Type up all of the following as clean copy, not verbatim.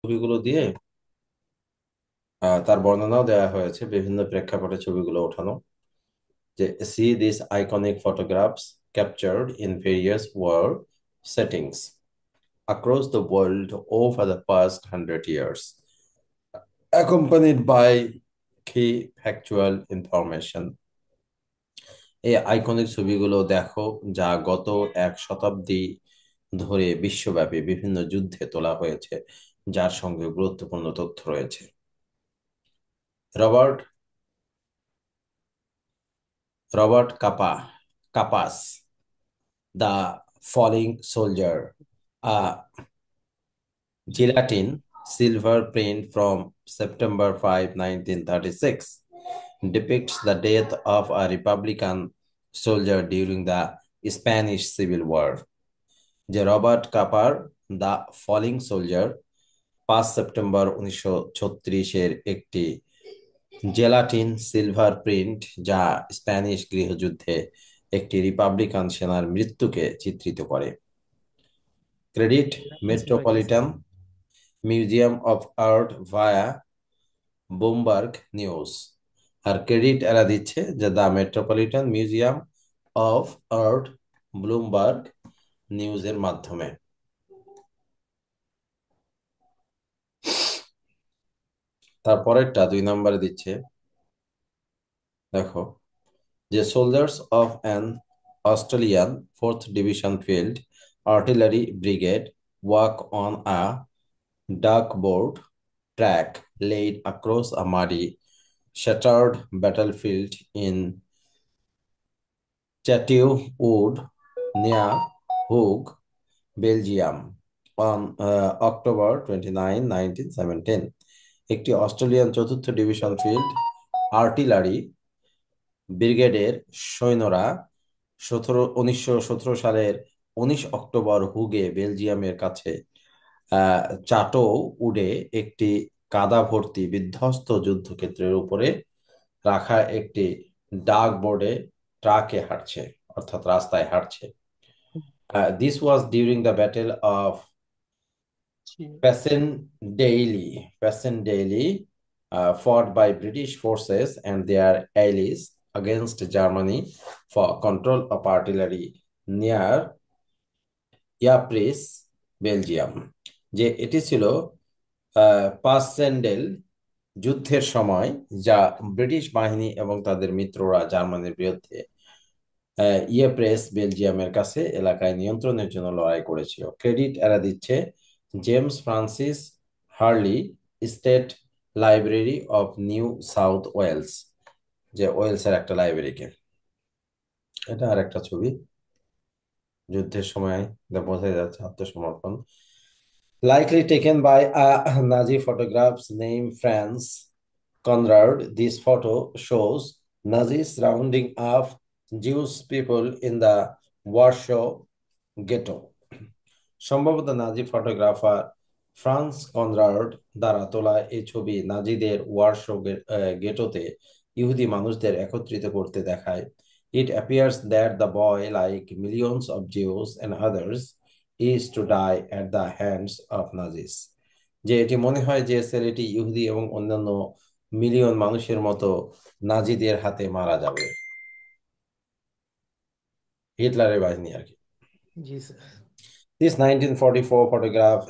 ছবিগুলো দিয়ে তার বর্ণনাও দেওয়া হয়েছে, বিভিন্ন প্রেক্ষাপটে ছবিগুলো ওঠানো, যে see these iconic photographs captured in various war settings across the world over the past 100 years, accompanied by key factual information. এই আইকনিক ছবিগুলো দেখো, যা গত এক শতাব্দী ধরে বিশ্বব্যাপী বিভিন্ন যুদ্ধে তোলা হয়েছে, যার সঙ্গে গুরুত্বপূর্ণ তথ্য রয়েছে। রবার্ট রবার্ট কাপাস, The Falling Soldier, a gelatin silver print from September 5, 1936, depicts the death of a Republican soldier during the Spanish Civil War. যে Robert Capa the falling soldier 5 September 1936-এর একটি জেলাটিন সিলভার প্রিন্ট, যা Spanish গৃহযুদ্ধে একটি republican সেনার মৃত্যুকে চিত্রিত করে। ক্রেডিট জেলাটিন সিলভার কি sir? Metropolitan Museum of Art via Bloomberg News. আর ক্রেডিট এরা দিচ্ছে যে the Metropolitan Museum of Art Bloomberg নিউজের মাধ্যমে। তারপরেরটা 2 নম্বরে দিচ্ছে, দেখো, যে soldiers of an Australian 4th division field artillery brigade walk on a duckboard track laid across a muddy, shattered battlefield in Chatillon near Hoog, Belgium on October 29, 1917. একটি Australian 4th division field artillery ব্রিগেডের সৈন্যরা 1917 সালের 19 October হুগে বেলজিয়ামের কাছে চাটো উডে একটি কাদা ভর্তি বিধ্বস্ত যুদ্ধক্ষেত্রের উপরে রাখা একটি ডাক বোর্ডে ট্রাকে হাঁটছে, অর্থাৎ রাস্তায় হাঁটছে। This was during the battle of Passchendaele, fought by British forces and their allies against Germany for control of artillery near Ypres, Belgium. যে এটি ছিল পাসেন্ডেল যুদ্ধের সময়, যা ব্রিটিশ বাহিনী এবং তাদের মিত্ররা জার্মানির বিরুদ্ধে ইয়েপ্রেস, বেলজিয়ামের কাছে এলাকায় নিয়ন্ত্রণের জন্য লড়াই করেছিল। ক্রেডিট এরা দিচ্ছে James Francis Hurley, State Library of New South Wales, যে ওয়েলসের একটা লাইব্রেরিকে। এটা আর একটা ছবি, যুদ্ধের সময় যা বোঝা যাচ্ছে আত্মসমর্পণ। Likely taken by a Nazi photograph's name Franz Conrad, this photo shows Nazis rounding off Jewish people in the Warsaw ghetto. সম্ভবত নাজি ফটোগ্রাফার ফ্রান্স কনরাড দ্বারা তোলা এই ছবি নাজিদের ওয়ারশো গেটোতে ইহুদি মানুষদের একত্রিত করতে দেখায়। It appears that the boy, like millions of Jews and others, is to die at the hands of Nazis. যে এটি মনে হয় যে ছেলেটি ইহুদি এবং অন্যান্য মিলিয়ন মানুষের মতো নাজিদের হাতে মারা যাবে, হিটলারের বাহিনী আর কি। জি sir. This 1944 photograph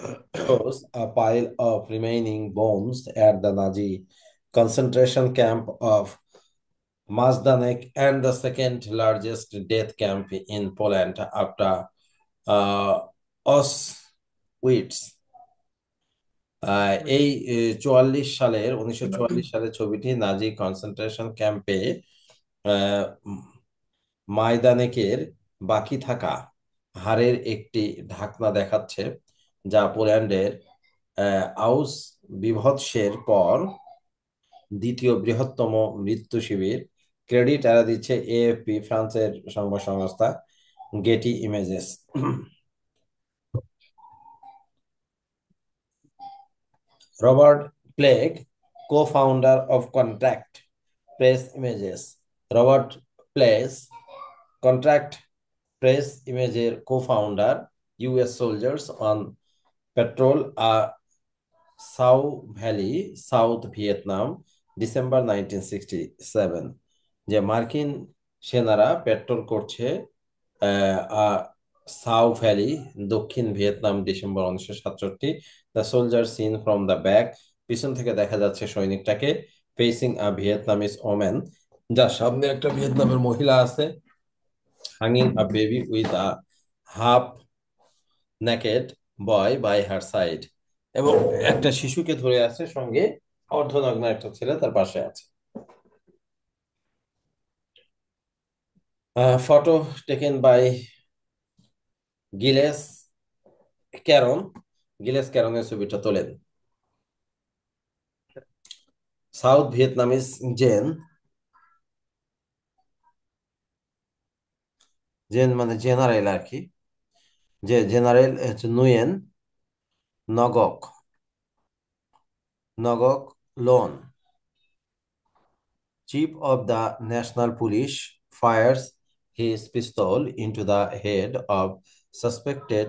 shows a pile of remaining bones at the Nazi concentration camp of Majdanek, and the second largest death camp in Poland after uh, Auschwitz. এই 1944 সালের ছবিটি নাজি কনসেন্ট্রেশন ক্যাম্পে মায়দানেকের বাকি থাকা হাড়ের একটি ঢাকনা দেখাচ্ছে, যা পোল্যান্ডের আউস বিভৎসের পর দ্বিতীয় বৃহত্তম মৃত্যু শিবির। ক্রেডিট এরা দিচ্ছে এএফপি, ফ্রান্সের সংবাদ সংস্থা, Getty Images. Robert Pledge, co-founder of Contact Press Images. Robert Pledge contract press ইমেজের co-founder, US soldiers on patrol Sau valley, south Vietnam, December 1967। যে মার্কিন সেনারা পেট্রোল করছে আহ, আহ, সাউ ভ্যালি, দক্ষিণ Vietnam, December 1967। The soldier seen from the back, পিছন থেকে দেখা যাচ্ছে সৈনিকটাকে, ফেসিং আ ভিয়েতনামিজ ওমেন, যার সামনে একটা ভিয়েতনামের মহিলা আছে, hanging a baby with a half naked boy by her side, এবং একটা শিশুকে ধরে আছে, সঙ্গে অর্ধনগ্ন একটা ছেলে তার পাশে আছে। Photo taken by Gilles Caron, Gilles ক্যারনের ছবিটা তোলেন। সাউথ ভিয়েতনামিজ জেন, জেন মানে জেনারেল আর কি, যে জেনারেল হচ্ছে নুয়েন Ngoc, Ngoc Loan, chief of the national police, fires his pistol into the head of suspected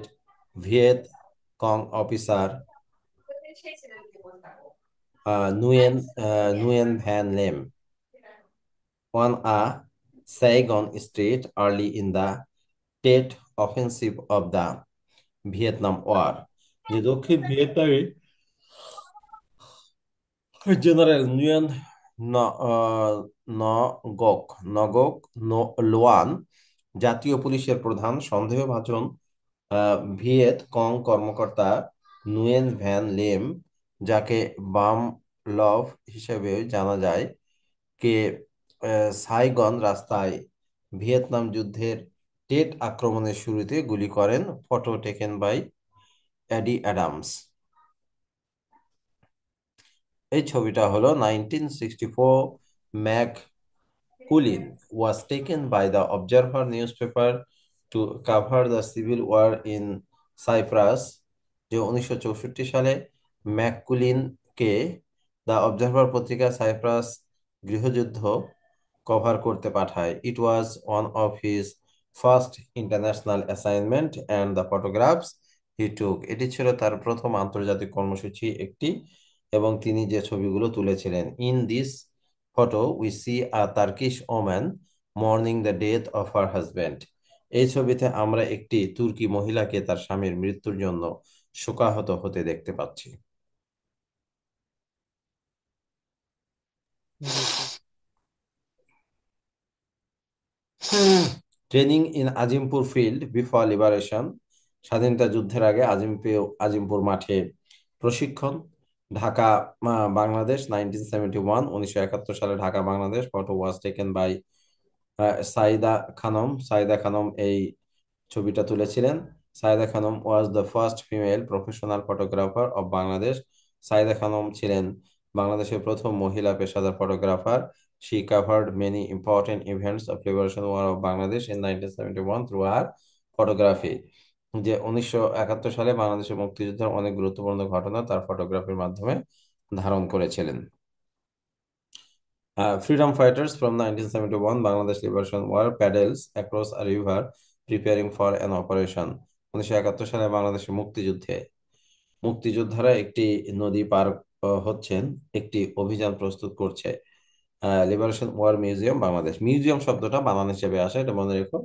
Viet Cong officer Nguyen Van Lem on a Saigon street early in the Tet offensive of the Vietnam War। যে দক্ষিণ ভিয়েতনামে general Nuyen Ngoc নগক লোয়ান, জাতীয় পুলিশের প্রধান সন্দেহভাজন Viet কং কর্মকর্তা Nuyen van lame, যাকে বাম love হিসেবে জানা যায়, কে সাইগন রাস্তায় ভিয়েতনাম যুদ্ধের টেট আক্রমণের শুরুতে গুলি করেন। Photo taken by Eddie Adams. এই ছবিটা হলো 1964। McCullin was taken by the Observer newspaper to cover the civil war in Cyprus। যে 1964 সালে ম্যাককুলিনকে দ্য অবজারভার পত্রিকা সাইপ্রাস গৃহযুদ্ধ কভার করতে পাঠায়। It was one of his first international assignment and the photographs he took, এটি ছিল তার প্রথম আন্তর্জাতিক কর্মসূচি একটি, এবং তিনি যে ছবিগুলো তুলেছিলেন। In this photo we see a Turkish woman morning the death of her husband. এই ছবিতে আমরা একটি তুর্কি মহিলাকে তার স্বামীর মৃত্যুর জন্য শোকাহত হতে দেখতে পাচ্ছি। জি sir. Training in Azimpur field before liberation, স্বাধীনতা যুদ্ধের আগে আজিমপুর মাঠে প্রশিক্ষণ। ঢাকা বাংলাদেশ 1971, 1971 সালে Dhaka Bangladesh. Photo was taken by Saida Khanam, Saida Khanam এই ছবিটা তুলেছিলেন। Saida Khanam was the first female professional photographer of Bangladesh. Saida Khanam ছিলেন বাংলাদেশের প্রথম মহিলা পেশাদার photographer. She covered many important events of liberation war of Bangladesh in 1971 through her photography। যে 1971 সালে বাংলাদেশের মুক্তিযুদ্ধের অনেক গুরুত্বপূর্ণ ঘটনা তার ফটোগ্রাফির মাধ্যমে ধারণ করেছিলেন। Freedom fighters from 1971 Bangladesh Liberation War paddles across a river preparing for an operation। 1971 সালে বাংলাদেশের মুক্তিযোদ্ধারা একটি নদী পার হচ্ছেন, একটি অভিযান প্রস্তুত করছে। Liberation war museum Bangladesh, museum শব্দটা বানান হিসেবে আসে, এটা মনে রেখো।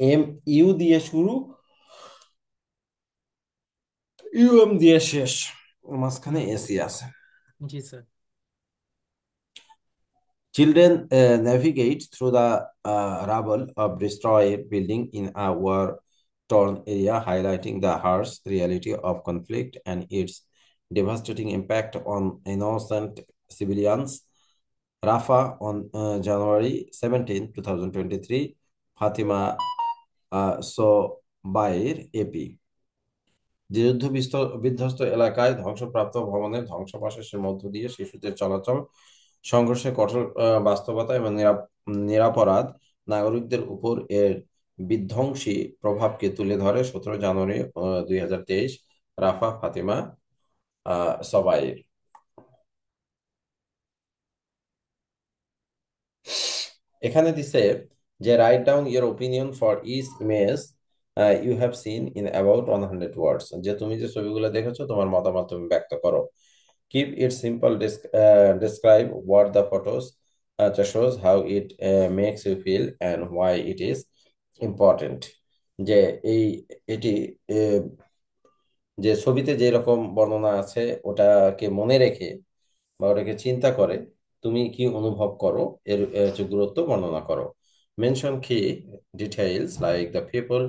এম ইউ দিয়ে শুরু, ইউএম দিয়ে শেষ, মাঝখানে এসি আছে। জি sir. Children navigate through the rubble of destroyed building in a war-torn area, highlighting the harsh reality of conflict and its devastating impact on innocent civilians। Rafah on January 17, 2023, Fatima Sobair, AP। যে যুদ্ধ বিধ্বস্ত এলাকায় ধ্বংসপ্রাপ্ত ভবনের ধ্বংসাবশেষের মধ্য দিয়ে শিশুদের চলাচল, সংঘর্ষের কঠোর বাস্তবতা এবং নিরাপরাধ নাগরিকদের উপর এর বিধ্বংসী প্রভাবকে তুলে ধরে। 17 জানুয়ারি 2023, রাফা ফাতিমা সবাইর। এখানে দিছে যে write down your opinion for each image you have seen in about 100 words. যে তুমি যে ছবিগুলো দেখেছো তোমার মতামত তুমি ব্যক্ত করো। Keep it simple. Describe what the photos shows, how it makes you feel, and why it is important. যে এই এটি আহ, যে ছবিতে যে রকম বর্ণনা আছে ওটাকে মনে রেখে বা ওটাকে চিন্তা করে তুমি কি অনুভব করো এর যে গুরুত্ব বর্ণনা করো। মেনশন কি details like the people,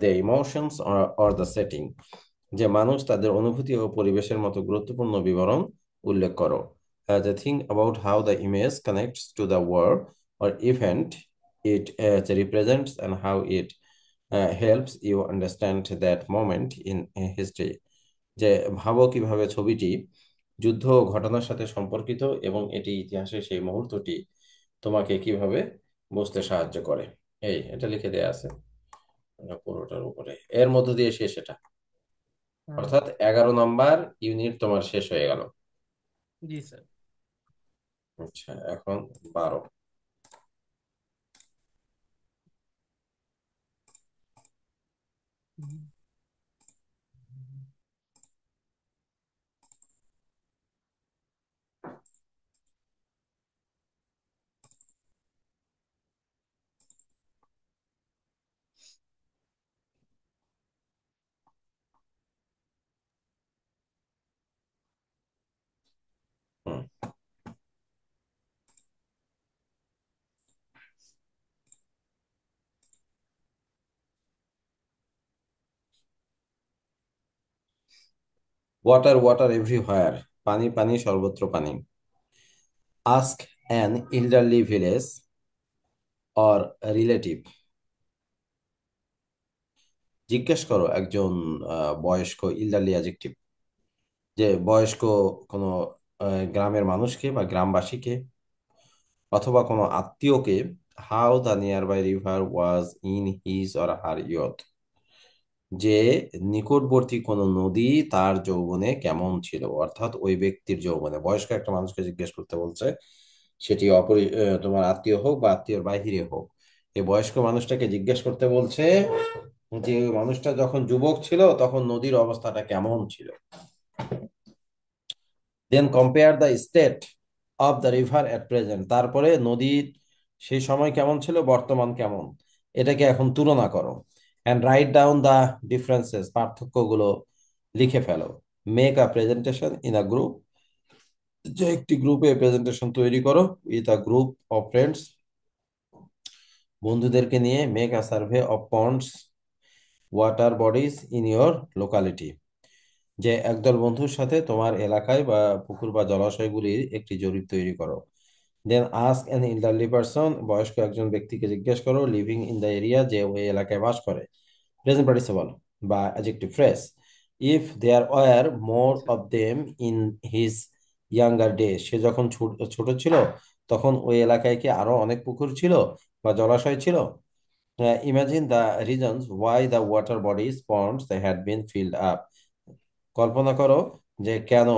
the emotions or the setting. যে মানুষ তাদের অনুভূতি ও পরিবেশের মতো গুরুত্বপূর্ণ বিবরণ উল্লেখ করো। The thing about how the image connects to the word or event it represents and how it helps you understand that moment in history। যে ভাবো কিভাবে ছবিটি যুদ্ধ ও ঘটনার সাথে সম্পর্কিত এবং এটি ইতিহাসের সেই মুহূর্তটি তোমাকে কিভাবে বুঝতে সাহায্য করে। এই এটা লিখে দেয়া আছে পুরোটার উপরে, এর মধ্য দিয়ে শেষ এটা। हाँ। অর্থাৎ 11 নম্বর ইউনিট তোমার শেষ হয়ে গেল। जी सर। আচ্ছা, এখন 12। হুম। ওয়াটার ওয়াটার এভরিহোয়ার, পানি পানি সর্বত্র পানি। Ask an elderly village or relative, জিজ্ঞেস করো একজন বয়স্ক, ইল্ডারলি অ্যাডজেক্টিভ, যে বয়স্ক কোনো গ্রামের মানুষকে বা গ্রামবাসীকে অথবা কোনো আত্মীয়কে, how the near by river was in his or her youth, যে নিকটবর্তী কোনো নদী তার যৌবনে কেমন ছিল। অর্থাৎ ওই ব্যক্তির যৌবনে, বয়স্ক একটা মানুষকে জিজ্ঞেস করতে বলছে, সেটি তোমার আত্মীয় হোক বা আত্মীয়র বাহিরে হোক, এই বয়স্ক মানুষটাকে জিজ্ঞেস করতে বলছে যে ওই মানুষটা যখন যুবক ছিল তখন নদীর অবস্থাটা কেমন ছিল। Then compare the state of the river at present, তারপরে নদীর সেই সময় কেমন ছিল, বর্তমান কেমন, এটাকে এখন তুলনা করো। And write down the differences, পার্থক্যগুলো লিখে ফেলো। Make a presentation in a group, যে একটি গ্রুপে প্রেজেন্টেশন তৈরি করো with a group of friends, বন্ধুদেরকে নিয়ে। Make a survey of ponds water bodies in your locality, যে একদল বন্ধুর সাথে তোমার এলাকায় বা পুকুর বা জলাশয়গুলির একটি জরিপ তৈরি করো। Then ask an elderly person, বয়স্ক একজন ব্যক্তিকে জিজ্ঞেস করো, লিভিং ইন দ্য এরিয়া, যে ওই এলাকায় বাস করে। প্রেজেন্ট পার্টিসিপল বা adjective phrase, if there were more सर। Of them in his younger day, সে যখন ছোট ছিল তখন ওই এলাকায় কি আরো অনেক পুকুর ছিল বা জলাশয় ছিল। Imagine the reasons why the water bodies ponds they had been filled up, কল্পনা করো যে কেন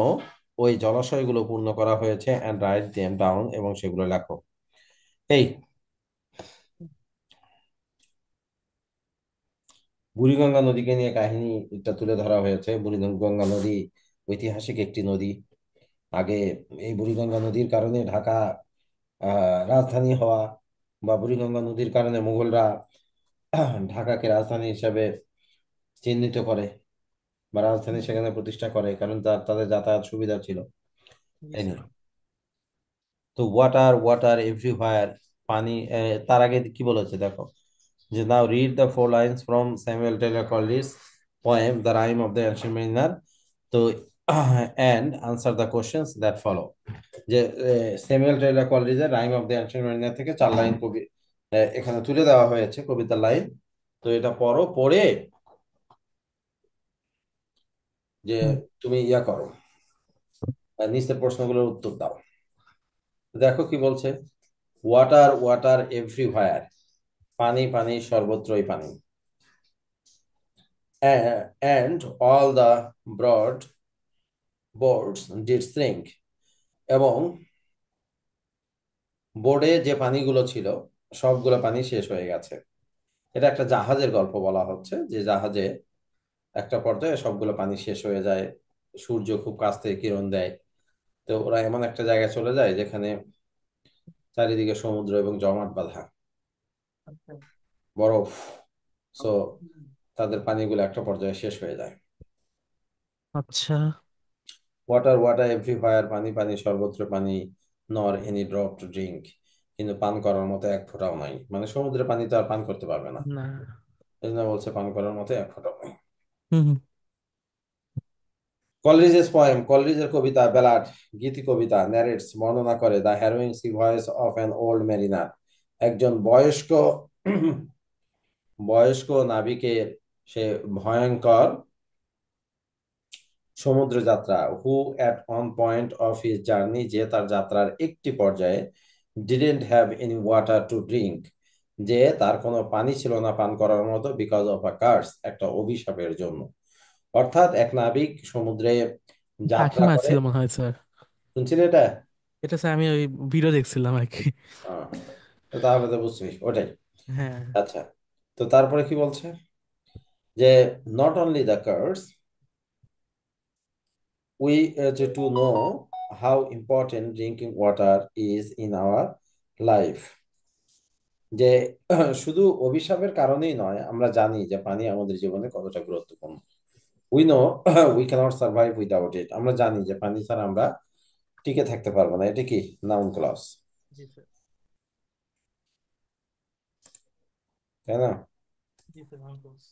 ওই জলাশয়গুলো পূর্ণ করা হয়েছে। অ্যান্ড রাইট দেম ডাউন, এবং সেগুলো লেখো। এই বুড়িগঙ্গা নদীকে নিয়ে কাহিনীটা তুলে ধরা হয়েছে। বুড়িগঙ্গা নদী ঐতিহাসিক একটি নদী। আগে এই বুড়িগঙ্গা নদীর কারণে ঢাকা রাজধানী হওয়া, বা বুড়িগঙ্গা নদীর কারণে মুঘলরা ঢাকাকে রাজধানী হিসেবে চিহ্নিত করে বা রাজধানী সেখানে প্রতিষ্ঠা করে, কারণ তাদের যাতায়াত সুবিধা ছিল। जी তাই না? सर। তো ওয়াটার ওয়াটার এভরিহোয়ার, পানি। তার আগে কি বলেছে দেখো, যে now read the 4 lines from Samuel Taylor Coleridge's poem the rime of the ancient mariner. তো and answer the questions that follow, যে স্যামুয়েল টেলর কলিসের rime of the ancient mariner থেকে 4 লাইন কবি এখানে তুলে দেওয়া হয়েছে, কবিতার লাইন। তো এটা পড়ো, পড়ে যে তুমি ইয়া করো, নিচের প্রশ্নগুলোর উত্তর দাও। দেখো কি বলছে, ওয়াটার ওয়াটার এভরিহোয়ার, পানি পানি সর্বত্রই পানি। And all the broad boards did sink, এবং বোর্ডে যে পানিগুলো ছিল সবগুলো পানি শেষ হয়ে গেছে। এটা একটা জাহাজের গল্প বলা হচ্ছে, যে জাহাজে একটা পর্যায়ে সবগুলো পানি শেষ হয়ে যায়, সূর্য খুব কাছ থেকে কিরণ দেয়। তো ওরা এমন একটা জায়গায় চলে যায় যেখানে চারিদিকে সমুদ্র এবং জমাট বাঁধা আচ্ছা। বরফ। সো হুম। তাদের পানিগুলো একটা পর্যায়ে শেষ হয়ে যায়। আচ্ছা। ওয়াটার ওয়াটার এভরিহোয়ার, পানি পানি সর্বত্র পানি, নর এনি ড্রপ টু ড্রিঙ্ক, কিন্তু পান করার মতো এক ফোঁটাও নাই। মানে সমুদ্রের পানি তো আর পান করতে পারবে না, না। এই জন্য বলছে পান করার মতো এক ফোঁটাও নাই। হুম হুম। কলরিজের পোয়েম, কলরিজের কবিতা ব্যালাড, গীতি কবিতা ন্যারেটস বর্ণনা করে the harrowing sea voyage of an old mariner, একজন বয়স্ক বয়স্ক নাবিকের সে ভয়ঙ্কর সমুদ্র যাত্রা। Who at one point of his journey, যে তার যাত্রার একটি পর্যায়ে didn't have any water to drink, যে তার কোনো পানি ছিল না পান করার মতো, বিকজ অফ আ কার্স, একটা অভিশাপের জন্য। অর্থাৎ এক নাবিক সমুদ্রে যাত্রা কাকিমা করে। ছিল মনে হয় স্যার। শুনছিলে এটা? এটা স্যার আমি ওই ভিডিও দেখছিলাম আর কি। হ্যাঁ, তো তাহলে তো বুঝছিস ওটাই। হ্যাঁ। আচ্ছা, তো তারপরে কি বলছে যে not only the cars, we to know how important drinking water is in our life, যে শুধু অভিশাপের কারণেই নয়, আমরা জানি যে পানি আমাদের জীবনে কতটা গুরুত্বপূর্ণ। We know we cannot survive without it, আমরা জানি যে পানি ছাড়া আমরা টিকে থাকতে পারবো না। এটা কি নাউন ক্লজ, জি স্যার। তাই না? জি স্যার আঙ্কুলস।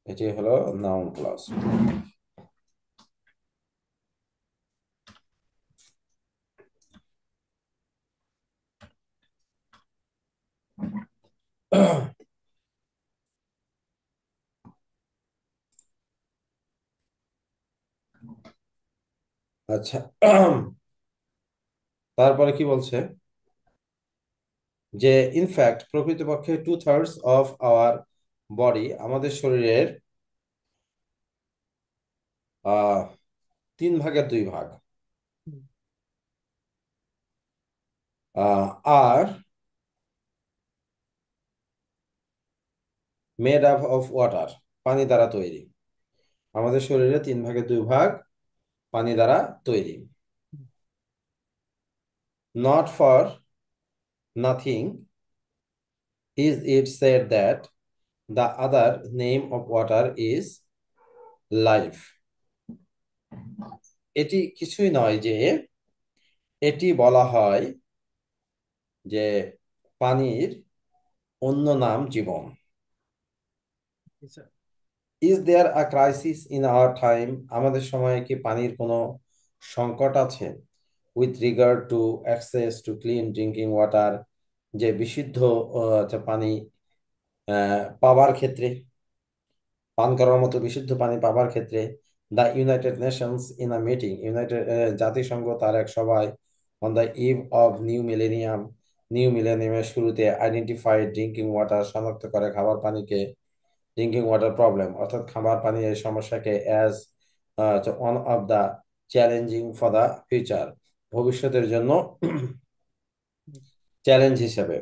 এটি হলো নাউন ক্লজ। আচ্ছা, তারপরে কি বলছে যে ইনফ্যাক্ট প্রকৃতপক্ষে 2/3 অফ আওয়ার বডি, আমাদের শরীরের 3/2 ভাগ are made up of water, পানি দ্বারা তৈরি। আমাদের শরীরে 3/2 ভাগ পানি দ্বারা তৈরি। Not for nothing is it said that the other name of water is life, এটি কিছুই নয় যে এটি বলা হয় যে পানির অন্য নাম জীবন। জি sir. Is there a crisis in our time, আমাদের সময়ে কি পানির কোনো সংকট আছে? With regard to access to clean drinking water, যে বিশুদ্ধ পানি পাবার ক্ষেত্রে, পান করার মতো বিশুদ্ধ পানি পাবার ক্ষেত্রে। The United Nations in a meeting, United জাতিসংঘ তার এক সভায় on the eve of new মিলেনিয়ামের শুরুতে আইডেন্টিফাইড ড্রিঙ্কিং ওয়াটার, শনাক্ত করে খাবার পানিকে, ড্রিঙ্কিং ওয়াটার প্রবলেম অর্থাৎ খাবার পানির এই সমস্যাকে, as one of the challenging for the future, ভবিষ্যতের জন্য চ্যালেঞ্জ হিসেবে।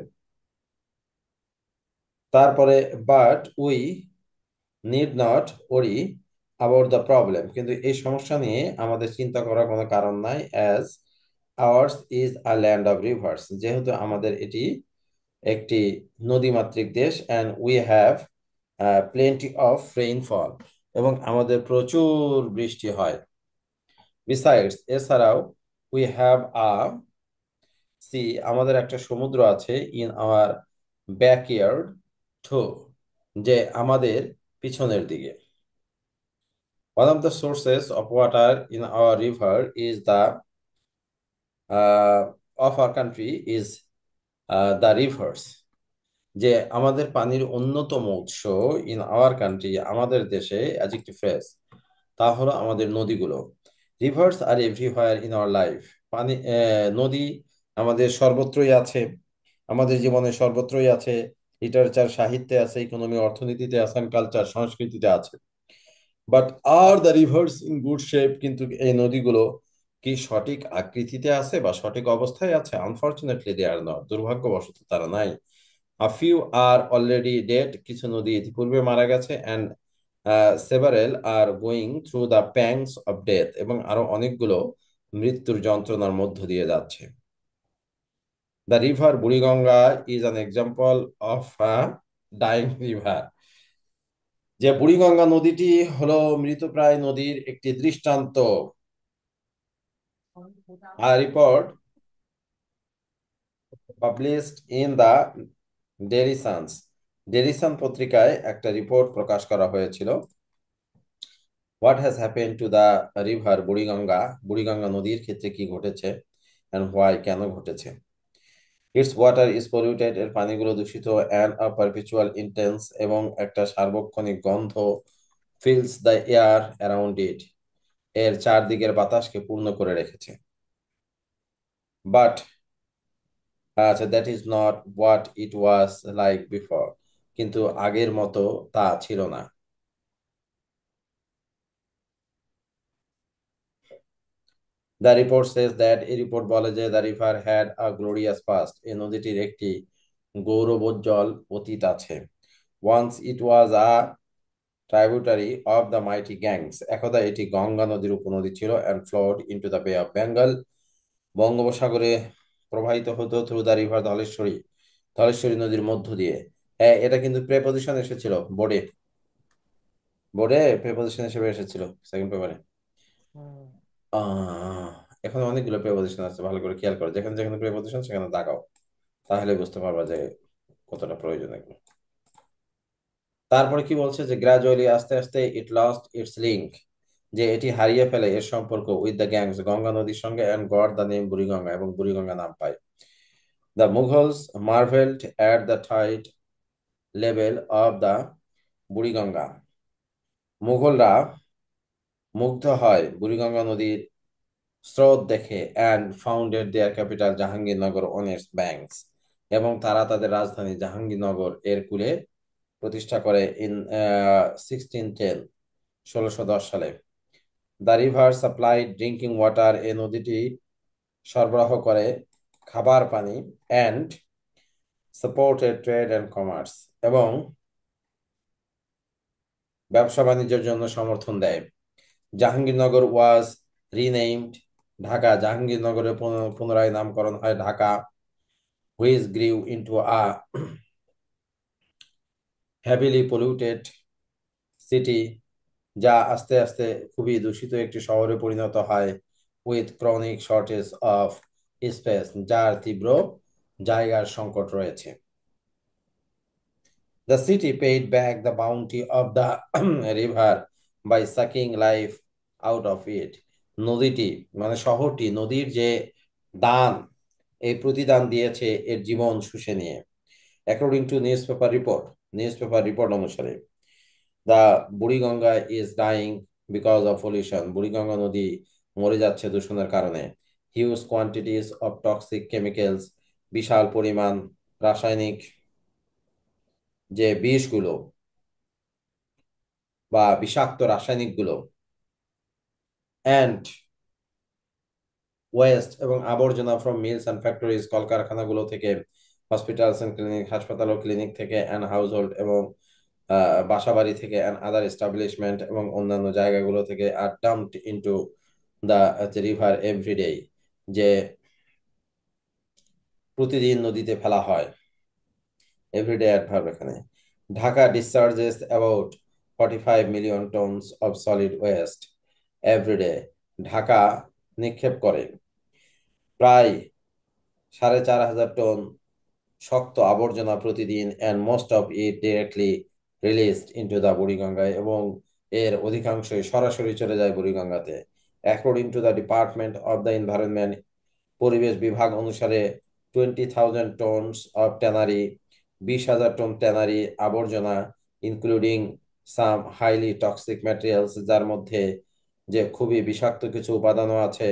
তারপরে বাট উই নিড নট ওরি অ্যাবাউট দ্য প্রবলেম, কিন্তু এই সমস্যা নিয়ে আমাদের চিন্তা করার কোনো কারণ নাই। As ours is a land of rivers, যেহেতু আমাদের এটি একটি নদীমাতৃক দেশ, and we have plenty of rainfall, এবং আমাদের প্রচুর বৃষ্টি হয়। বিসাইডস, এছাড়াও উই হ্যাভ আ সি, আমাদের একটা সমুদ্র আছে, ইন আওয়ার ব্যাকইয়ার্ড টু, যে আমাদের পিছনের দিকে। One of the sources of water in our river is of our country is the rivers, যে আমাদের পানির অন্যতম উৎস ইন আওয়ার কান্ট্রি, আমাদের দেশে, অ্যাডজেক্টিভ ফ্রেজ, তা হলো আমাদের নদীগুলো। Rivers are everywhere in our life, পানি নদী আমাদের সর্বত্রই আছে, আমাদের জীবনে সর্বত্রই আছে। লিটারেচার, সাহিত্যে আছে, ইকোনমি অর্থনীতিতে আছে, কালচার সংস্কৃতিতে আছে। But are the rivers in good shape, কিন্তু এই নদীগুলো কি সঠিক আকৃতিতে আছে বা সঠিক অবস্থায় আছে? আনফরচুনেটলি দে আর নট, দুর্ভাগ্যবশত তারা নাই। A few are already dead, কিছু নদী ইতিপূর্বে মারা গেছে, and several are going through the pangs of death, এবং আরো অনেকগুলো মৃত্যুর যন্ত্রণার মধ্য দিয়ে যাচ্ছে। The river Buriganga is an example of a dying river. যে বুড়িগঙ্গা নদীটি হলো মৃতপ্রায় নদীর একটি দৃষ্টান্ত। আর report published in the Daily Sun's, Daily Sun পত্রিকায় একটা রিপোর্ট প্রকাশ করা হয়েছিল। What has happen to the river Buriganga, Buriganga নদীর ক্ষেত্রে কি ঘটেছে, অ্যান্ড হোয়াই, কেন ঘটেছে। ইটস ওয়াটার ইজ পলিউটেড, এর পানিগুলো দূষিত, অ্যান্ড আ পারপিচুয়াল ইন্টেন্স, এবং একটা সার্বক্ষণিক গন্ধ fills the air around it, এর চারদিকের বাতাসকে পূর্ণ করে রেখেছে। বাট আচ্ছা, that is not what it was like before, কিন্তু আগের মতো তা ছিল না। দ্য রিপোর্ট সেজ দ্যাট, এই রিপোর্ট বলে যে the river had a glorious past, এই নদীটির একটি গৌরবোজ্জ্বল অতীত আছে। Once it was a tributary of the mighty Ganges, একদা এটি গঙ্গা নদীর উপনদী ছিল, অ্যান্ড ফ্লোড ইনটু দ্য বে অফ বেঙ্গল, বঙ্গোপসাগরে প্রবাহিত হতো, through the river Dhaleshwari, Dhaleshwari নদীর মধ্য দিয়ে। হ্যাঁ, এটা কিন্তু প্রেপোজিশন এসেছিল বোর্ডে, বোর্ডে প্রেপোজিশন হিসেবে এসেছিল সেকেন্ড পেপারে। হুম। আহ এখন অনেকগুলো প্রেপোজিশন আছে, ভালো করে খেয়াল করো, যেখানে যেখানে প্রেপোজিশন সেখানে দাগাও, তাহলে বুঝতে পারবা যে কতটা প্রয়োজন এগুলো। তারপরে কি বলছে যে গ্রাজুয়ালি, আস্তে আস্তে, ইট লস্ট ইটস লিঙ্ক, যে এটি হারিয়ে ফেলে এর সম্পর্ক উইথ দ্য গ্যাংস, গঙ্গা নদীর সঙ্গে, and got the name Buriganga, এবং বুড়িগঙ্গা নাম পায়। The Mughals marvelled at the tide level of the Buriganga, মুঘলরা মুগ্ধ হয় বুড়িগঙ্গা নদীর স্রোত দেখে, and founded their capital Jahangirnagar on its banks, এবং তারা তাদের রাজধানী জাহাঙ্গীরনগর এর কূলে প্রতিষ্ঠা করে ইন 1610, 1610 সালে। The river supply drinking water, এই নদীটি সরবরাহ করে খাবার পানি, and supported trade and commerce, এবং ব্যবসা বাণিজ্যের জন্য সমর্থন দেয়। জাহাঙ্গীরনগর ওয়াজ রিনেমড ঢাকা, জাহাঙ্গীরনগরের পুনরায় নামকরণ হয় Dhaka, which গ্রিউ into a heavily polluted city, যা আস্তে আস্তে খুবই দূষিত একটি শহরে পরিণত হয়, with chronic shortage of speech, যার তীব্র জায়গার সংকট রয়েছে। The city paid back the bounty of the river by sucking life out of it. নদীটি মানে শহরটি নদীর যে দান, এই প্রতিদান দিয়েছে এর জীবন শুষে নিয়ে। According to newspaper report অনুসারে, the Buriganga is dying because of pollution, Buriganga নদী মরে যাচ্ছে দূষণের কারণে। Huge quantities of toxic chemicals, বিশাল পরিমাণ রাসায়নিক যে বিষগুলো বা বিষাক্ত রাসায়নিকগুলো, অ্যান্ড ওয়েস্ট, এবং আবর্জনা ফ্রম মিলস অ্যান্ড ফ্যাক্টরিজ, কলকারখানাগুলো থেকে, হসপিটালস অ্যান্ড ক্লিনিক, হাসপাতাল ও ক্লিনিক থেকে, অ্যান্ড হাউসহোল্ড, এবং বাসাবাড়ি থেকে, অ্যান্ড আদার এস্টাবলিশমেন্ট, এবং অন্যান্য জায়গাগুলো থেকে, are dumped into the river everyday, যে প্রতিদিন নদীতে ফেলা হয়। এভরিডে অ্যাডভার্ব এখানে। Dhaka discharges about 45 million tons of solid waste everyday, Dhaka নিক্ষেপ করে প্রায় 4,500 টন শক্ত আবর্জনা প্রতিদিন, and most of it directly released into the বুড়িগঙ্গায়, এবং এর অধিকাংশই সরাসরি চলে যায় বুড়িগঙ্গাতে। According to the department of the environment, পরিবেশ বিভাগ অনুসারে 20,000 tons of tannery, 20,000 ton tannery আবর্জনা, including some highly toxic materials, যার মধ্যে যে খুবই বিষাক্ত কিছু উপাদানও আছে,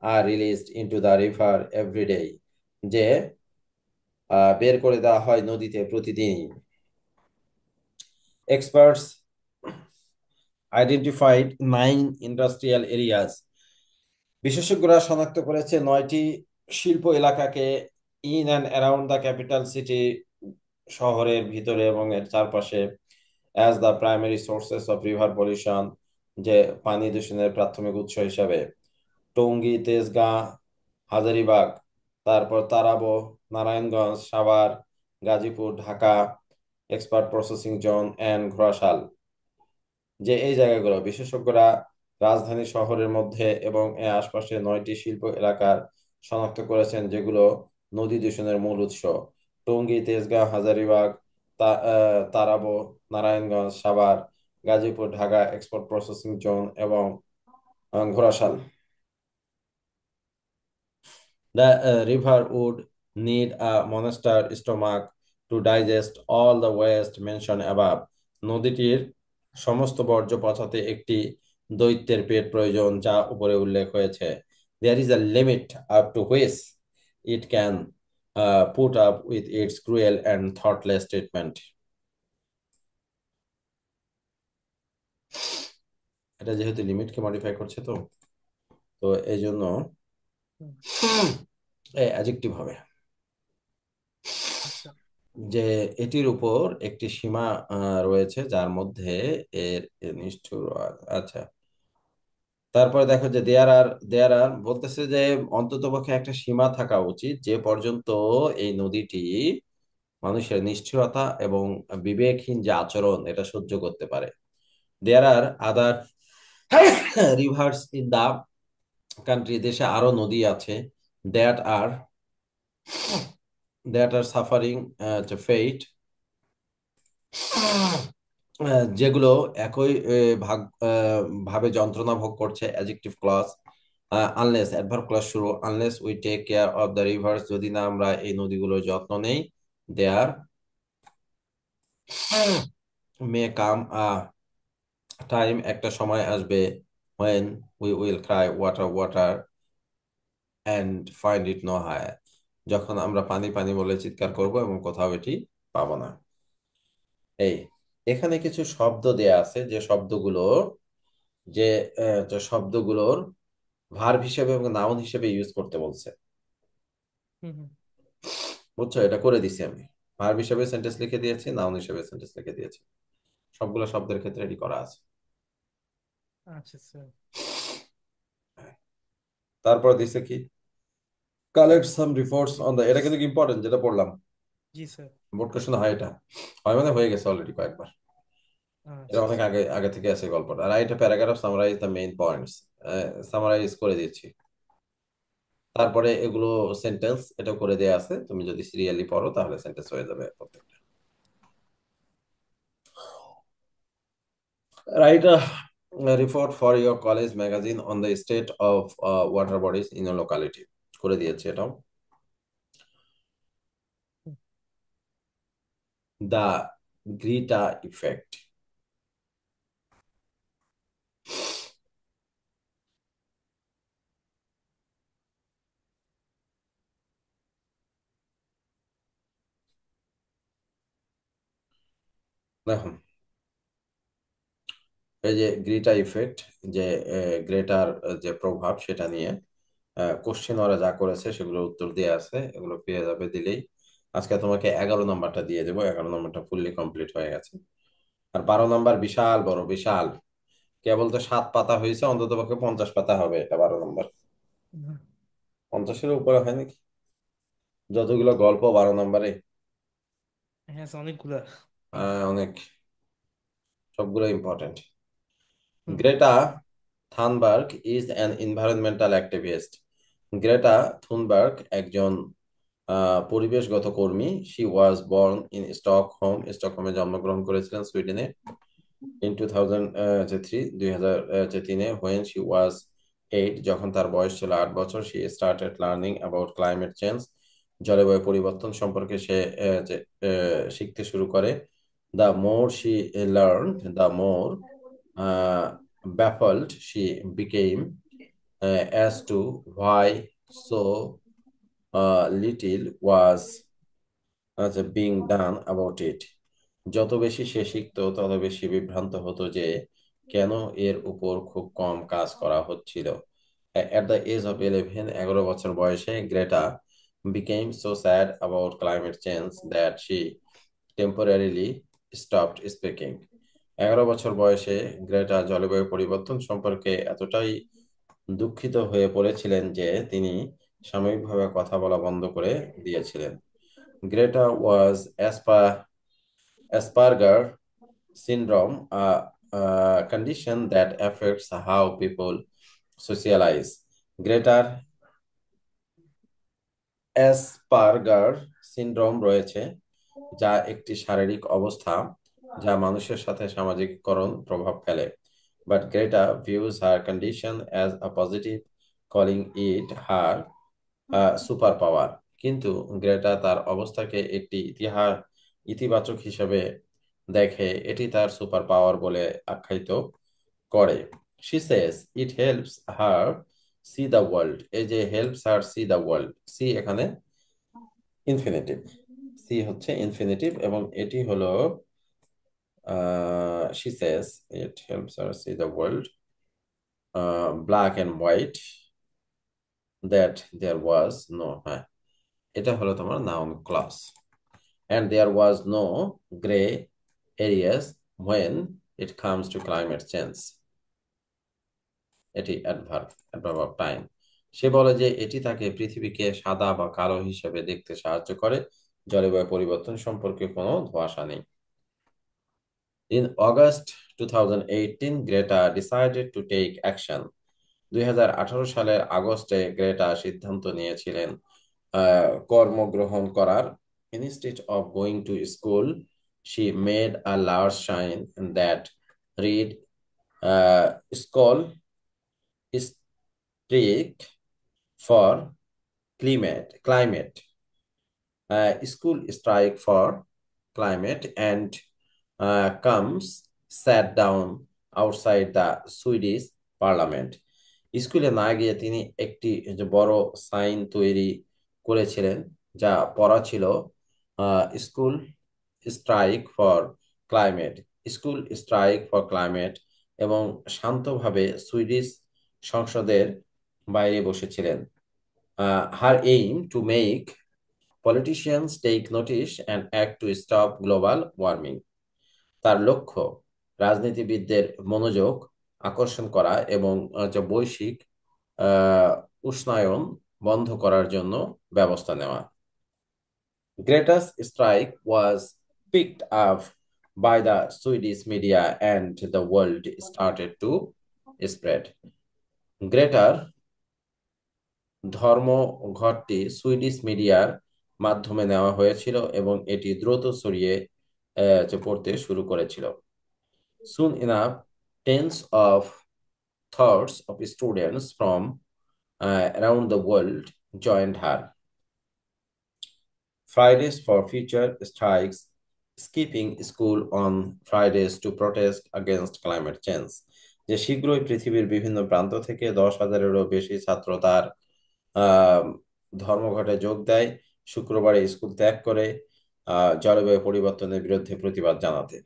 are released into the river everyday, যে বের করে দেওয়া হয় নদীতে প্রতিদিনই। এক্সপার্টস আইডেন্টিফাইড 9 ইন্ডাস্ট্রিয়াল এরিয়াস, বিশেষজ্ঞরা শনাক্ত করেছে 9টি শিল্প এলাকাকে, in and around the capital city, শহরের ভিতরে এবং এর চারপাশে, as the primary sources of river pollution, যে পানি দূষণের প্রাথমিক উৎস হিসাবে টঙ্গী, তেজগাঁ, হাজারীবাগ, তারপর Tarabo, Narayanganj, Savar, Gazipur, Dhaka Export Processing Zone and Ghorashal, যে এই জায়গাগুলো বিশেষজ্ঞরা রাজধানী শহরের মধ্যে এবং এর আশপাশে 9টি শিল্প এলাকার শনাক্ত করেছেন যেগুলো নদী দূষণের মূল উৎস। Tongi, Tejgaon, Hazaribagh, Tarabo, Narayanganj, Savar, Gazipur, Dhaka Export Processing Zone এবং Ghorashal. The river would need a monster stomach to digest all the waste mentioned above. নদীটির সমস্ত বর্জ্য পচাতে একটি দৈত্যের পেট প্রয়োজন যা উপরে উল্লেখ হয়েছে। There is a limit up to which it can put up with its cruel and thoughtless treatment. এটা যেহেতু লিমিটকে মডিফাই করছে তো তো এই জন্য হুম, অ্যাডজেক্টিভ হবে আচ্ছা। যে এটির উপর একটি সীমা রয়েছে যার মধ্যে এর এর নিষ্ঠুর আচ্ছা। তারপরে দেখো যে দেয়ার আর বলতেছে যে অন্ততপক্ষে একটা সীমা থাকা উচিত যে পর্যন্ত এই নদীটি মানুষের নিষ্ঠুরতা এবং বিবেকহীন যে আচরণ এটা সহ্য করতে পারে। দেয়ার আর আদার রিভার্স ইন দা কান্ট্রি, দেশে আরো নদী আছে দ্যাট আর সাফারিং ফেইট, যেগুলো একই ভাগ ভাবে যন্ত্রণা ভোগ করছে। Adjective clause unless, adverb clause শুরু, unless we take care of the rivers, যদি না আমরা এই নদীগুলোর যত্ন নেই। দেয়ার মে কাম আ টাইম, একটা সময় আসবে, when we will cry water water and find it no higher, যখন আমরা পানি পানি বলে চিৎকার করব এবং কোথাও এটি পাবো না। এই এখানে কিছু শব্দ দেয়া আছে যে যে শব্দগুলোর ভার্ব হিসেবে এবং নাউন হিসেবে ইউজ করতে বলছে। হুম হুম। বুঝছো, এটা করে দিছি আমি। ভার্ব হিসেবে সেন্টেন্স লিখে দিয়েছি, নাউন হিসেবে সেন্টেন্স লিখে দিয়েছি। সবগুলো শব্দের ক্ষেত্রে এটি করা আছে। আচ্ছা স্যার। তারপর দিছে কি, collect some reports on the, এটা কিন্তু ইম্পর্টেন্ট যেটা পড়লাম, জি স্যার। বোর্ড কোশ্চেন হয় এটা, হয় মানে হয়ে গেছে অলরেডি কয়েকবার। এটা আচ্ছা অনেক স্যার। আগে আগে থেকে আছে গল্পটা। Write a paragraph summarise the main points, summarise করে দিচ্ছি। তারপরে এগুলো সেন্টেন্স এটা করে দেয়া আছে, তুমি যদি সিরিয়ালি পড়ো তাহলে সেন্টেন্স হয়ে যাবে প্রত্যেকটা। Write a report for your college magazine on the state of water bodies in your locality, করে দিয়েছে এটাও। The Greta effect, দেখুন এই যে গ্রিটা ইফেক্ট, যে গ্রেটার যে প্রভাব সেটা নিয়ে কোশ্চেন ওরা যা করেছে সেগুলো উত্তর দিয়ে আছে, এগুলো পেয়ে যাবে দিলেই। আজকে তোমাকে 11 নম্বরটা দিয়ে দেবো, 11 নম্বরটা ফুললি কমপ্লিট হয়ে গেছে। আর 12 নম্বর বিশাল বড়, বিশাল, কেবল তো 7 পাতা হয়েছে, অন্তত পক্ষে 50 পাতা হবে এটা 12 নম্বর। হুম, 50-এর উপরে হয় নাকি, যতগুলো গল্প 12 নম্বরে। হ্যাঁ স্যার, অনেকগুলা। অনেক, সবগুলো important. Hmm Greta Thunberg is an environmental activist. Greta Thunberg একজন পরিবেশগত কর্মী। She was born in Stockholm, স্টকহোমে জন্মগ্রহণ করেছিলেন সুইডেনে। ইন 2003, 2003 হোয়েন শি ওয়াজ 8, যখন তার বয়স ছিল 8 বছর, she started learning about climate change, জলবায়ু পরিবর্তন সম্পর্কে সে শিখতে শুরু করে। The more she learn, the more baffled she became as to why so little was being done about it. যত বেশি সে শিখতো তত বেশি বিভ্রান্ত হতো যে কেন এর উপর খুব কম কাজ করা হচ্ছিল। At the age of 11, 11 বছর বয়সে Greta became so sad about climate change that she temporarily stopped speaking. 11 বছর বয়সে গ্রেটা জলবায়ু পরিবর্তন সম্পর্কে এতটাই দুঃখিত হয়ে পড়েছিলেন যে তিনি সাময়িকভাবে কথা বলা বন্ধ করে দিয়েছিলেন। Greta was Asperger syndrome, a condition that affects how people socialize. গ্রেটার অ্যাসপারগার সিনড্রোম রয়েছে, যা একটি শারীরিক অবস্থা যা মানুষের সাথে সামাজিককরণ প্রভাব ফেলে। But Greta views her condition as a positive, calling it her super power. কিন্তু গ্রেটা তার অবস্থাকে একটি ইতিবাচক হিসেবে দেখে, এটি তার সুপার পাওয়ার বলে আখ্যায়িত করে। She says it helps her see the world। এই যে helps her see the world, see এখানে ইনফিনিটিভ, সি হচ্ছে ইনফিনিটিভ এবং এটি হলো she says it helps her see the world black and white, that there was no, হ্যাঁ, এটা হলো তোমার noun clause. And there was no gray areas when it comes to climate change। এটি adverb of time. সে বলে যে এটি তাকে পৃথিবীকে সাদা বা কালো হিসেবে দেখতে সাহায্য করে, জলবায়ু পরিবর্তন সম্পর্কে কোনো ধোঁয়াশা নেই। In August 2018, Greta decided to take action। 2018 সালের আগস্টে গ্রেটা সিদ্ধান্ত নিয়েছিলেন কর্মগ্রহণ করার। Instead of going to school, she made a large sign that read "School Strike for Climate, School Strike for Climate", and comes sat down outside the Swedish Parliament। স্কুলে না গিয়ে তিনি একটি যে বড় সাইন তৈরি করেছিলেন, যা পড়া ছিল school strike for climate, school strike for climate, এবং শান্তভাবে সুইডিশ সংসদের বাইরে বসেছিলেন। Her aim to make politicians take notice and act to stop global warming. তার লক্ষ্য রাজনীতিবিদদের মনোযোগ আকর্ষণ করা এবং বৈশ্বিক আহ, উষ্ণায়ন বন্ধ করার জন্য ব্যবস্থা নেওয়া। Greta's strike was picked up by the Swedish media and the world started to spread। গ্রেটার ধর্মঘটটি সুইডিশ মিডিয়ার মাধ্যমে নেওয়া হয়েছিল এবং এটি দ্রুত ছড়িয়ে পড়তে শুরু করেছিল। Soon enough, tens of thousands of students from around the world joined her। Fridays for Future strikes, skipping school on Fridays to protest against climate change। যে শীঘ্রই পৃথিবীর বিভিন্ন প্রান্ত থেকে 10,000-এরও বেশি ছাত্র তার আহ, ধর্মঘটে যোগ দেয়, শুক্রবারে স্কুল ত্যাগ করে জলবায়ু পরিবর্তনের বিরুদ্ধে প্রতিবাদ জানাতে।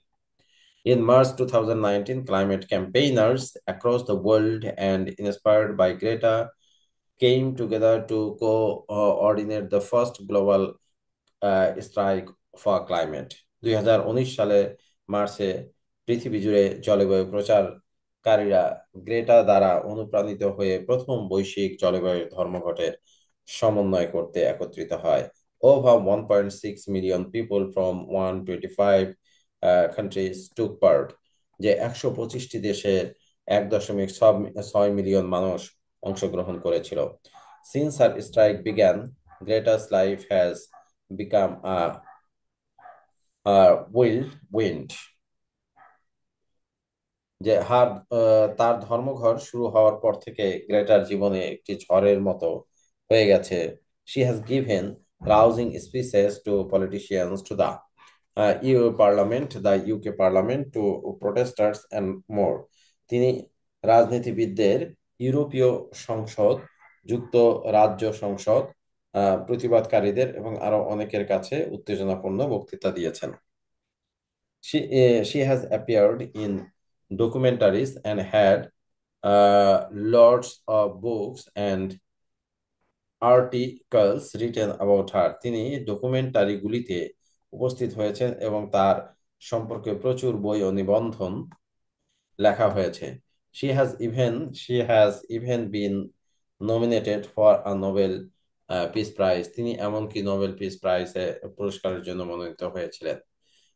In March 2019, climate campaigners across the world and inspired by Greta came together to coordinate the first global strike for climate. 2019 সালে মার্চে পৃথিবী জুড়ে জলবায়ু প্রচারকারীরা গ্রেটা দ্বারা অনুপ্রাণিত হয়ে প্রথম বৈশ্বিক জলবায়ু ধর্মঘটের সমন্বয় করতে একত্রিত হয়। Over 1.6 million people from 125 countries took part। যে 125টি দেশের 1.6 মিলিয়ন মানুষ অংশগ্রহণ করেছিল। Since her strike began, Greta's life has become a whirlwind। যে তার ধর্মঘট শুরু হওয়ার পর থেকে গ্রেটার জীবনে একটি ঝড়ের মতো হয়ে গেছে। She has given rousing speeches to politicians, to the EU Parliament, the UK Parliament, to protesters and more। তিনি রাজনীতিবিদদের, ইউরোপীয় সংসদ, যুক্তরাজ্য সংসদ, প্রতিবাদকারীদের এবং আরো অনেকের কাছে উত্তেজনাপূর্ণ বক্তৃতা দিয়েছেন। She has appeared in documentaries and had lots of books and articles written about her। তিনি ডকুমেন্টারিগুলিতে উপস্থিত হয়েছেন এবং তার সম্পর্কে প্রচুর বই ও নিবন্ধন লেখা হয়েছে। She has even been nominated for a Nobel Peace Prize. তিনি এমনকি নোবেল পিস প্রাইজে পুরস্কারের জন্য মনোনীত হয়েছিলেন।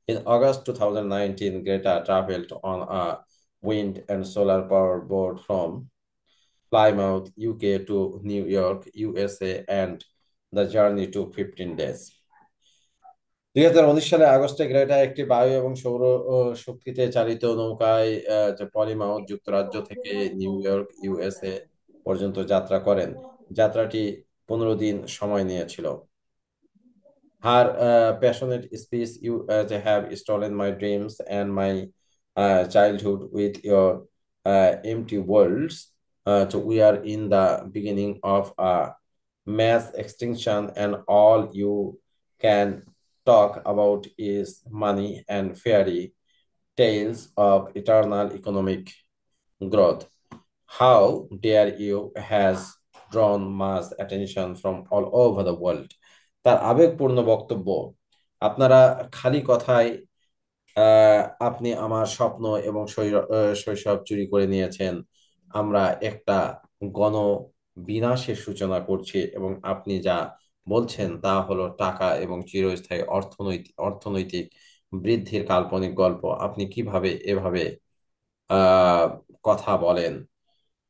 In August 2019, Greta traveled on a wind and solar powered boat from Plymouth, UK to New York, USA, and the journey took 15 days. 2019 সালে আগস্টে Greta একটি বায়ু এবং সৌর শক্তিতে চালিত নৌকায় যে পলিমাউথ যুক্তরাজ্য থেকে নিউ ইয়র্ক ইউএসএ পর্যন্ত যাত্রা করেন। যাত্রাটি 15 দিন সময় নিয়েছিল। Her passionate speech, "You have stolen my dreams and my childhood with your empty worlds. So we are in the beginning of a mass extinction, and all you can talk about is money and fairy tales of eternal economic growth. How dare you has drawn mass attention from all over the world." তার আবেগপূর্ণ বক্তব্য, আপনারা খালি কথায় আপনি আমার স্বপ্ন এবং শৈশব চুরি করে নিয়েছেন। আমরা একটা গণ বিনাশের সূচনা করছি এবং আপনি যা বলছেন তা হলো টাকা এবং চিরস্থায়ী অর্থনৈতিক বৃদ্ধির কাল্পনিক গল্প। আপনি কিভাবে এভাবে আহ কথা বলেন?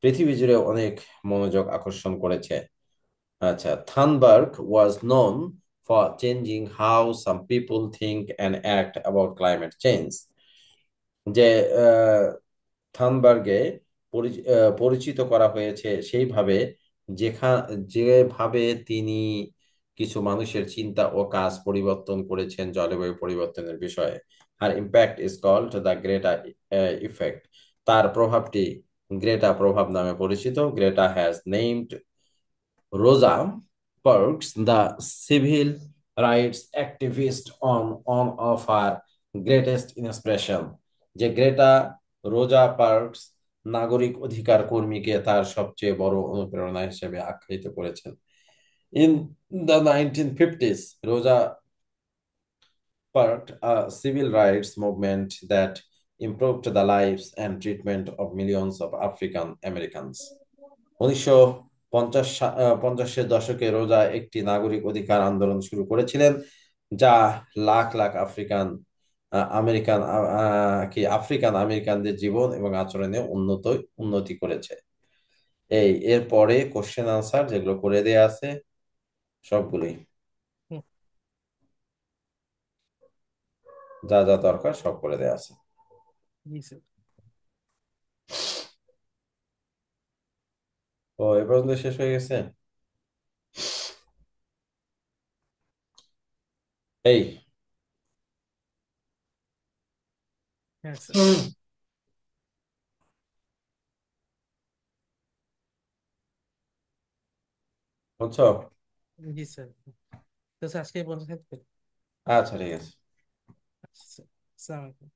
পৃথিবী জুড়ে অনেক মনোযোগ আকর্ষণ করেছে। আচ্ছা, Thunberg was known for changing how some people think and act about climate change. যে থানবার্গে পরিচিত করা হয়েছে সেইভাবে যেভাবে তিনি কিছু মানুষের চিন্তা ও কাজ পরিবর্তন করেছেন জলবায়ু পরিবর্তনের বিষয়ে। Her impact is called the Greta effect. তার প্রভাবটি গ্রেটা প্রভাব নামে পরিচিত। Greta has named Rosa Parks, the civil rights activist, on one of her greatest inspiration. যে গ্রেটা রোজা পার্কস নাগরিক অধিকার কর্মীকে তার সবচেয়ে বড় অনুপ্রেরণা হিসেবে আখ্যায়িত করেছেন। In the 1950s, Rosa sparked a civil rights movement that improved the lives and treatment of millions of African Americans. 1950-এর দশকে রোজা একটি নাগরিক অধিকার আন্দোলন শুরু করেছিলেন, যা লাখ লাখ আফ্রিকান আমেরিকানদের জীবন এবং আচরণে উন্নতি করেছে। এরপরে কোশ্চেন আনসার যেগুলো করে দেয়া আছে সবগুলোই, হুম, যা যা দরকার সব করে দেয়া আছে। জি স্যার। তো এ পর্যন্ত শেষ হয়ে গেছে। এই হ্যাঁ স্যার। হুম, বুঝছো? জি স্যার। তো স্যার আজকে এই পর্যন্ত থাকবে। আচ্ছা, ঠিক আছে। আচ্ছা স্যার, আসসালামু আলাইকুম।